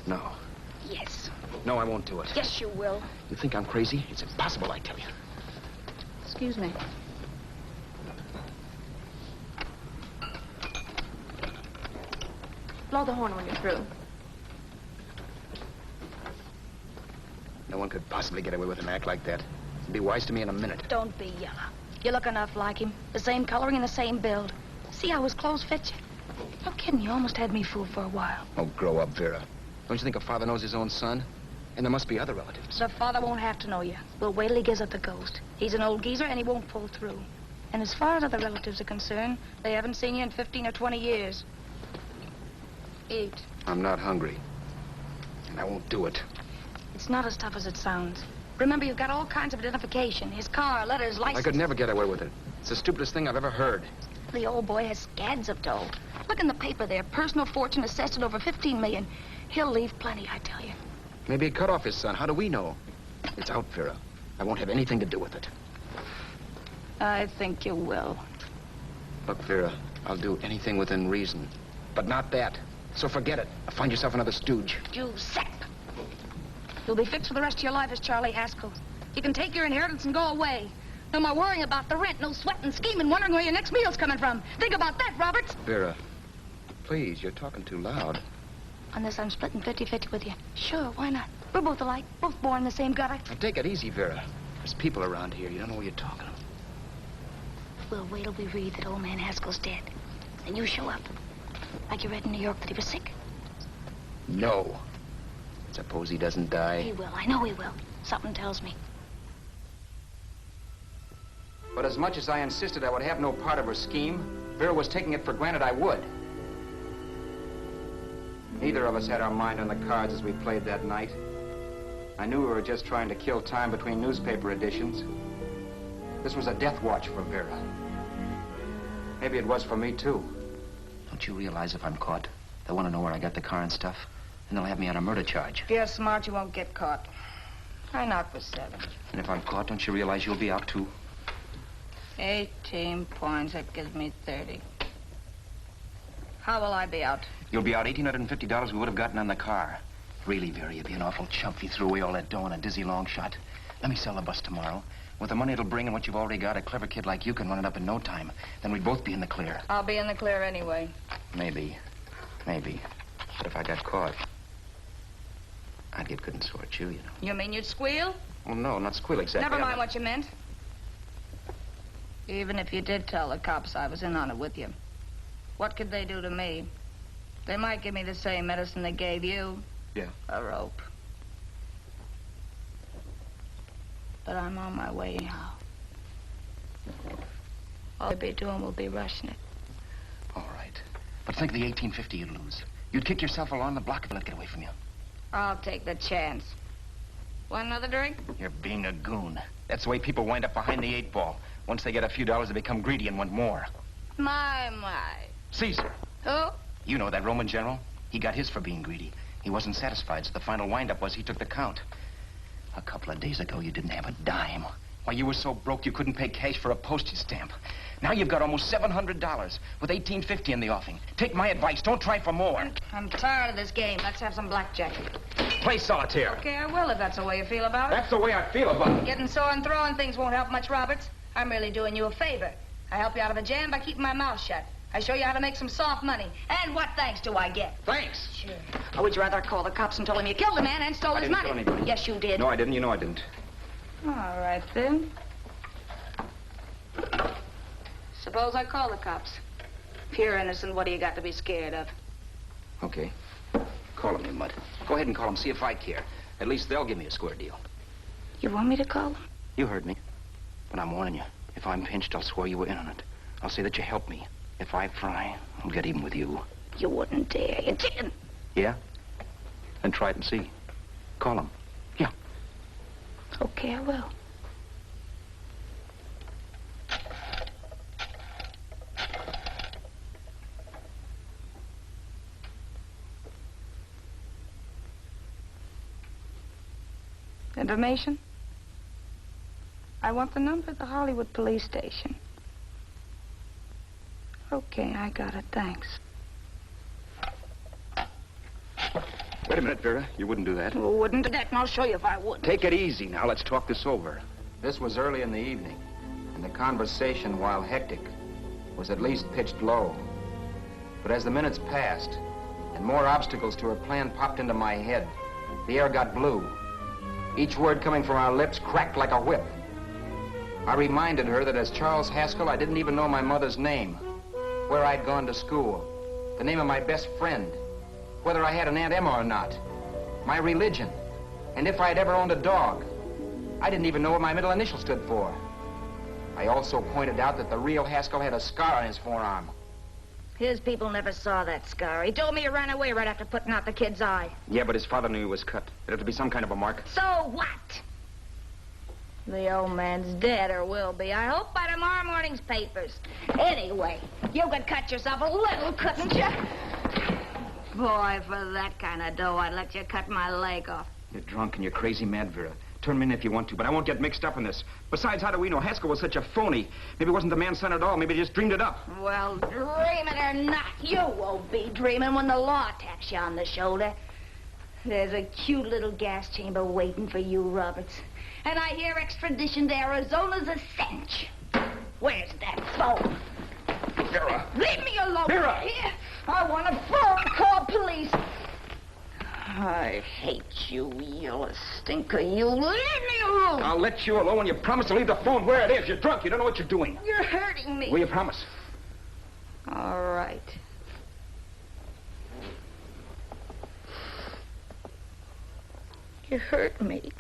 No. Yes. No, I won't do it. Yes, you will. You think I'm crazy? It's impossible, I tell you. Excuse me. Blow the horn when you're through. No one could possibly get away with an act like that. It'd be wise to me in a minute. Don't be yellow. You look enough like him. The same coloring and the same build. See how his clothes fit you? No kidding, you almost had me fooled for a while. Oh, grow up, Vera. Don't you think a father knows his own son? And there must be other relatives. The father won't have to know you. We'll wait till he gives up the ghost. He's an old geezer and he won't pull through. And as far as other relatives are concerned, they haven't seen you in 15 or 20 years. Eat. I'm not hungry. And I won't do it. It's not as tough as it sounds. Remember, you've got all kinds of identification. His car, letters, license. I could never get away with it. It's the stupidest thing I've ever heard. The old boy has scads of dough. Look in the paper there. Personal fortune assessed at over 15 million. He'll leave plenty, I tell you. Maybe he cut off his son. How do we know? It's out, Vera. I won't have anything to do with it. I think you will. Look, Vera, I'll do anything within reason. But not that. So forget it. Find yourself another stooge. You sap. You'll be fixed for the rest of your life as Charlie Haskell. You can take your inheritance and go away. No more worrying about the rent, no sweating, scheming, wondering where your next meal's coming from. Think about that, Roberts. Vera, please, you're talking too loud. On this, I'm splitting 50-50 with you. Sure, why not? We're both alike, both born in the same gutter. Now, take it easy, Vera. There's people around here. You don't know what you're talking of. We'll wait till we read that old man Haskell's dead. Then you show up. Like you read in New York that he was sick. No. Suppose he doesn't die. He will. I know he will. Something tells me. But as much as I insisted I would have no part of her scheme, Vera was taking it for granted I would. Neither of us had our mind on the cards as we played that night. I knew we were just trying to kill time between newspaper editions. This was a death watch for Vera. Maybe it was for me, too. Don't you realize if I'm caught, they'll want to know where I got the car and stuff, and they'll have me on a murder charge. If you're smart, you won't get caught. Try not for 7. And if I'm caught, don't you realize you'll be out, too? 18 points, that gives me 30. How will I be out? You'll be out $1,850 we would have gotten on the car. Really, Vera, you'd be an awful chump if you threw away all that dough on a dizzy long shot. Let me sell the bus tomorrow. With the money it'll bring and what you've already got, a clever kid like you can run it up in no time. Then we'd both be in the clear. I'll be in the clear anyway. Maybe. Maybe. But if I got caught, I'd get good and sore at you, you know. You mean you'd squeal? Well, no, not squeal exactly. Never mind what you meant. Even if you did tell the cops I was in on it with you, what could they do to me? They might give me the same medicine they gave you. Yeah. A rope. But I'm on my way now. All I'll be doing will be rushing it. All right. But think of the $1,850 you'd lose. You'd kick yourself along the block if I let it get away from you. I'll take the chance. Want another drink? You're being a goon. That's the way people wind up behind the 8 ball. Once they get a few dollars, they become greedy and want more. My. Caesar. Who? You know that Roman general? He got his for being greedy. He wasn't satisfied, so the final wind-up was he took the count. A couple of days ago, you didn't have a dime. Why, you were so broke you couldn't pay cash for a postage stamp. Now you've got almost $700 with $1,850 in the offing. Take my advice. Don't try for more. I'm tired of this game. Let's have some blackjack. Play solitaire. Okay, I will if that's the way you feel about it. That's the way I feel about it. Getting sore and throwing things won't help much, Roberts. I'm really doing you a favor. I help you out of a jam by keeping my mouth shut. I show you how to make some soft money. And what thanks do I get? Thanks? Sure. Or would you rather call the cops and told him you killed the man and stole his money? I didn't kill anybody. Yes, you did. No, I didn't. You know I didn't. All right, then. Suppose I call the cops. If you're innocent, what do you got to be scared of? Okay. Call them, you mutt. Go ahead and call them. See if I care. At least they'll give me a square deal. You want me to call them? You heard me. But I'm warning you. If I'm pinched, I'll swear you were in on it. I'll say that you helped me. If I fry, I'll get even with you. You wouldn't dare. You chicken. Yeah? Then try it and see. Call them. Yeah. Okay, I will. Information? I want the number of the Hollywood police station. Okay, I got it. Thanks. Wait a minute, Vera. You wouldn't do that. Well, wouldn't do that, and I'll show you if I would. Take it easy now. Let's talk this over. This was early in the evening, and the conversation, while hectic, was at least pitched low. But as the minutes passed, and more obstacles to her plan popped into my head, the air got blue. Each word coming from our lips cracked like a whip. I reminded her that as Charles Haskell, I didn't even know my mother's name, where I'd gone to school, the name of my best friend, whether I had an Aunt Emma or not, my religion, and if I'd ever owned a dog. I didn't even know what my middle initial stood for. I also pointed out that the real Haskell had a scar on his forearm. His people never saw that scar. He told me he ran away right after putting out the kid's eye. Yeah, but his father knew he was cut. It had to be some kind of a mark. So what? The old man's dead, or will be. I hope by tomorrow morning's papers. Anyway, you could cut yourself a little, couldn't you? Boy, for that kind of dough, I'd let you cut my leg off. You're drunk and you're crazy mad, Vera. Turn me in if you want to, but I won't get mixed up in this. Besides, how do we know Haskell was such a phony? Maybe he wasn't the man's son at all. Maybe he just dreamed it up. Well, dream it or not, you won't be dreaming when the law taps you on the shoulder. There's a cute little gas chamber waiting for you, Roberts. And I hear extradition to Arizona's a cinch. Where's that phone? Vera! Leave me alone! Vera! Here. I want a phone. Call police. I hate you, yellow stinker. You leave me alone. I'll let you alone when you promise to leave the phone where it is. You're drunk. You don't know what you're doing. You're hurting me. Will you promise? All right. You hurt me.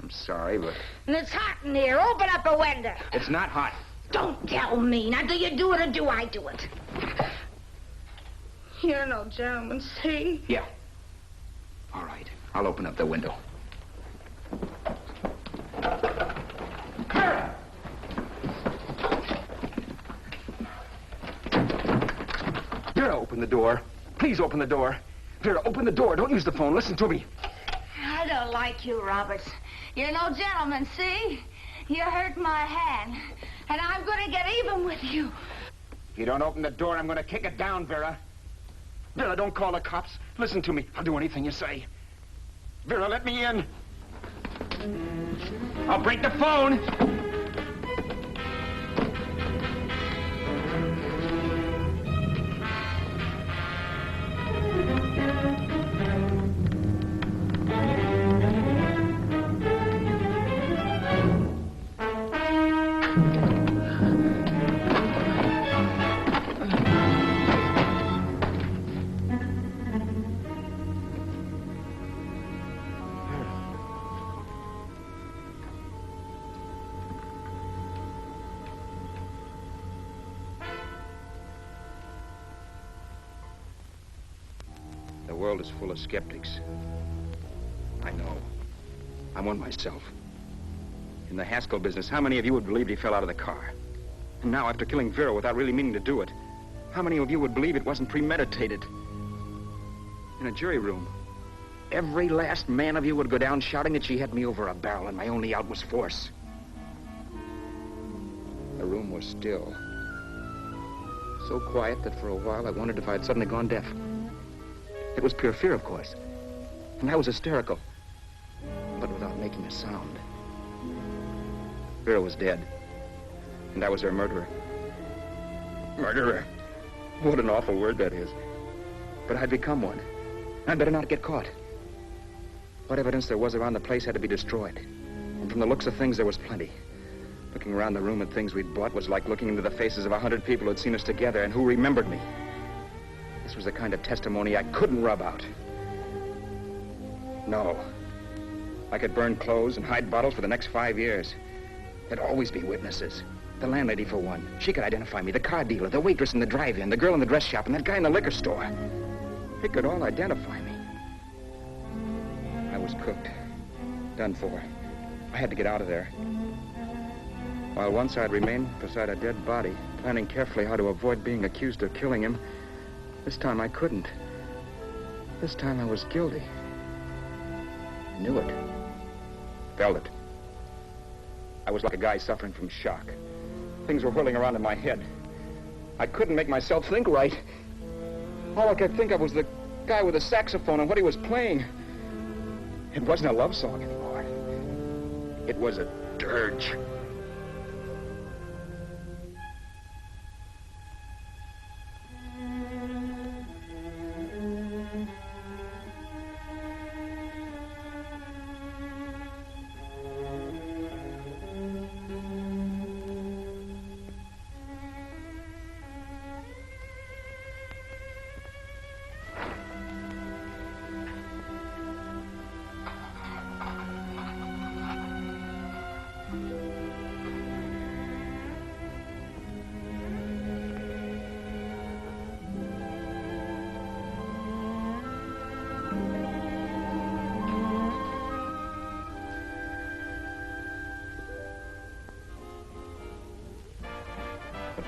I'm sorry, but... And it's hot in here. Open up a window. It's not hot. Don't tell me. Now, do you do it or do I do it? You're no gentleman, see? Yeah. All right. I'll open up the window. Open the door. Please open the door. Vera, open the door. Don't use the phone. Listen to me. I don't like you, Roberts. You're no gentleman, see? You hurt my hand, and I'm going to get even with you. If you don't open the door, I'm going to kick it down, Vera. Vera, don't call the cops. Listen to me. I'll do anything you say. Vera, let me in. I'll break the phone. The world is full of skeptics. I know. I'm one myself. In the Haskell business, how many of you would believe he fell out of the car? And now, after killing Vera without really meaning to do it, how many of you would believe it wasn't premeditated? In a jury room, every last man of you would go down shouting that she had me over a barrel and my only out was force. The room was still. So quiet that for a while I wondered if I had suddenly gone deaf. It was pure fear, of course. And I was hysterical, but without making a sound. Vera was dead, and I was her murderer. Murderer? What an awful word that is. But I'd become one. I'd better not get caught. What evidence there was around the place had to be destroyed. And from the looks of things, there was plenty. Looking around the room at things we'd bought was like looking into the faces of 100 people who'd seen us together and who remembered me. This was the kind of testimony I couldn't rub out. No. I could burn clothes and hide bottles for the next 5 years. There'd always be witnesses. The landlady, for one. She could identify me. The car dealer, the waitress in the drive-in, the girl in the dress shop, and that guy in the liquor store. They could all identify me. I was cooked. Done for. I had to get out of there. While once I'd remained beside a dead body, planning carefully how to avoid being accused of killing him, this time I couldn't. This time I was guilty. Knew it. Felt it. I was like a guy suffering from shock. Things were whirling around in my head. I couldn't make myself think right. All I could think of was the guy with the saxophone and what he was playing. It wasn't a love song anymore. It was a dirge.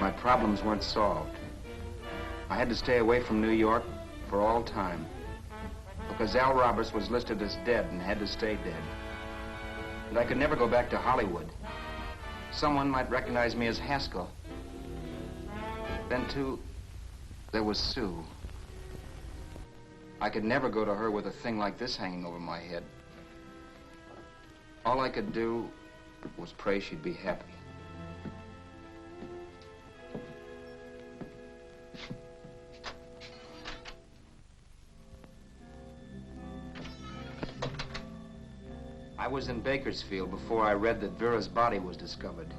My problems weren't solved. I had to stay away from New York for all time because Al Roberts was listed as dead and had to stay dead. And I could never go back to Hollywood. Someone might recognize me as Haskell. Then, too, there was Sue. I could never go to her with a thing like this hanging over my head. All I could do was pray she'd be happy. I was in Bakersfield before I read that Vera's body was discovered,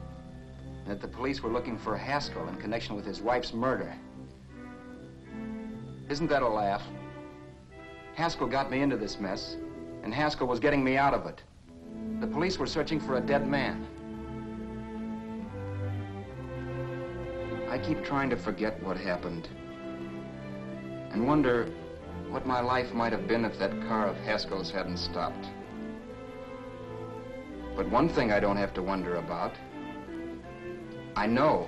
and that the police were looking for Haskell in connection with his wife's murder. Isn't that a laugh? Haskell got me into this mess, and Haskell was getting me out of it. The police were searching for a dead man. I keep trying to forget what happened, and wonder what my life might have been if that car of Haskell's hadn't stopped. But one thing I don't have to wonder about. I know.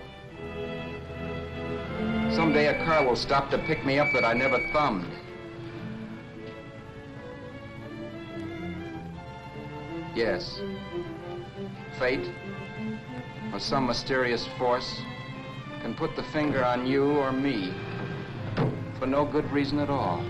Someday a car will stop to pick me up that I never thumbed. Yes. Fate, or some mysterious force, can put the finger on you or me for no good reason at all.